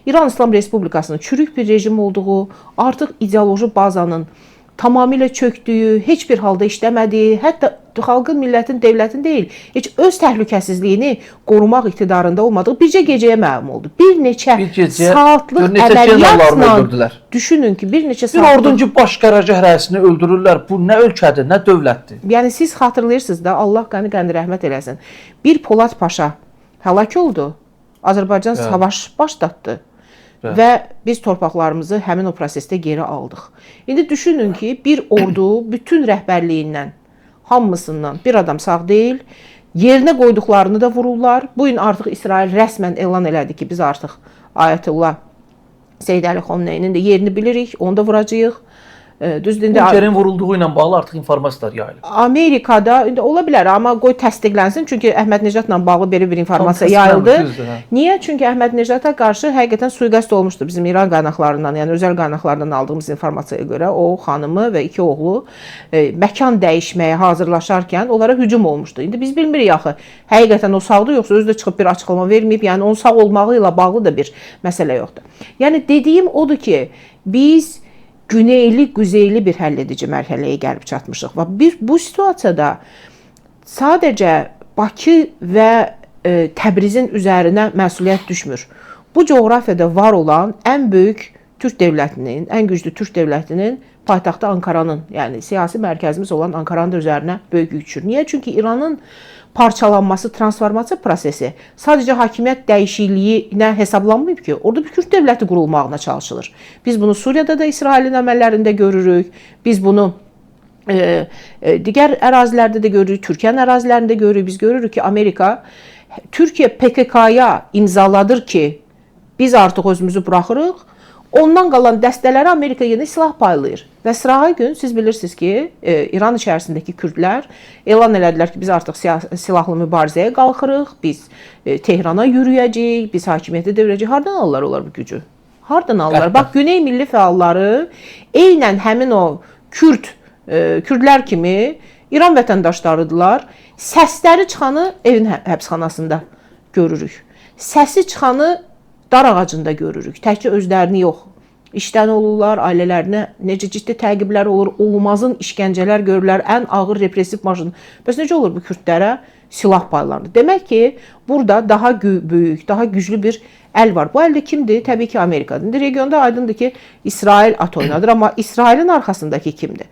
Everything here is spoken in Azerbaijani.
İran İslam Respublikasının çürük bir rejim olduğu, artıq ideoloji bazanın tamamilə çöktüyü, heç bir halda işləmədiyi, hətta xalqın, millətin, devlətin deyil, heç öz təhlükəsizliyini qorumaq iqtidarında olmadığı bircə gecəyə məlum oldu. Bir neçə saatlıq əməliyyatla düşünün ki, bir neçə saatlıq... Bir orduncu baş qərargah rəisini öldürürlər. Bu nə ölkədir, nə dövlətdir? Yəni siz xatırlayırsınız da, Allah qəni rəhmət eləsin. Bir Polad Paşa həlak oldu. Azərbaycan savaş başlatdı. Və biz torpaqlarımızı həmin o prosesdə geri aldıq. İndi düşünün ki, bir ordu bütün rəhbərliyindən, hamısından bir adam sağ deyil, yerinə qoyduqlarını da vururlar. Bu gün artıq İsrail rəsmən elan elədi ki, biz artıq Ayətullah Seyyid Əli Xomneyinin də yerini bilirik, onu da vuracağıq. Bunkerin vurulduğu ilə bağlı artıq informasiyalar yayılır. Amerikada ola bilər, amma qoy təsdiqlənsin. Çünki Əhməd Necatla bağlı belə bir informasiya yayıldı. Niyə? Çünki Əhməd Necata qarşı həqiqətən sui-qəsd olmuşdu bizim İran qaynaqlarından, yəni özəl qaynaqlardan aldığımız informasiyaya görə. O xanımı və 2 oğlu məkan dəyişməyə hazırlaşarkən onlara hücum olmuşdu. İndi biz bilmirik axı, həqiqətən o sağdı, yoxsa özü də çıxıb bir açıqlama verməyib. Yəni onun sağ olmağı ilə bağlı da bir məsələ yoxdur. Yəni dediyim odur ki, biz güneyli, quzeyli bir həlledici mərhələyə gəlib çatmışıq. Və bu situasiyada sadəcə Bakı və Təbrizin üzərinə məsuliyyət düşmür. Bu coğrafiyada var olan ən böyük Türk dövlətinin, ən güclü Türk dövlətinin paytaxtı Ankaranın, yəni siyasi mərkəzimiz olan Ankaranın üzərinə böyük yük düşür. Niyə? Çünki İranın parçalanması, transformasiya prosesi sadəcə hakimiyyət dəyişikliyinə hesablanmayıb ki, orada bir Kürt dövləti qurulmağına çalışılır. Biz bunu Suriyada da İsrailin əməllərində görürük, biz bunu digər ərazilərdə də görürük, Türkiyənin ərazilərində görürük. Biz görürük ki, Amerika Türkiyə PKK-ya imzaladır ki, biz artıq özümüzü buraxırıq. Ondan qalan dəstələri Amerika yeni silah paylayır. Və sırağa gün siz bilirsiniz ki, İran içərisindəki Kürdlər elan elədilər ki, biz artıq silahlı mübarizəyə qalxırıq, biz Tehrana yürüyəcəyik, biz hakimiyyəti devirəcəyik. Hardan alırlar onlar bu gücü? Hardan alırlar? Bax, Güney Milli fəalları eynən həmin o Kürdlər kimi İran vətəndaşlarıdırlar. Səsləri çıxanı evin həbsxanasında görürük. Səsi çıxanı dar ağacında görürük. Təkcə özlərini yox. İşdən olurlar, ailələrinə necə ciddi təqiblər olur, olmazın işgəncələr görürlər, ən ağır repressiv maşın. Bəs necə olur bu Kürdlərə silah paylanır? Demək ki, burada daha böyük, daha güclü bir əl var. Bu əldə kimdir? Təbii ki, Amerikadır. Regionda aydındır ki, İsrail at oynadır, amma İsrailin arxasındakı kimdir?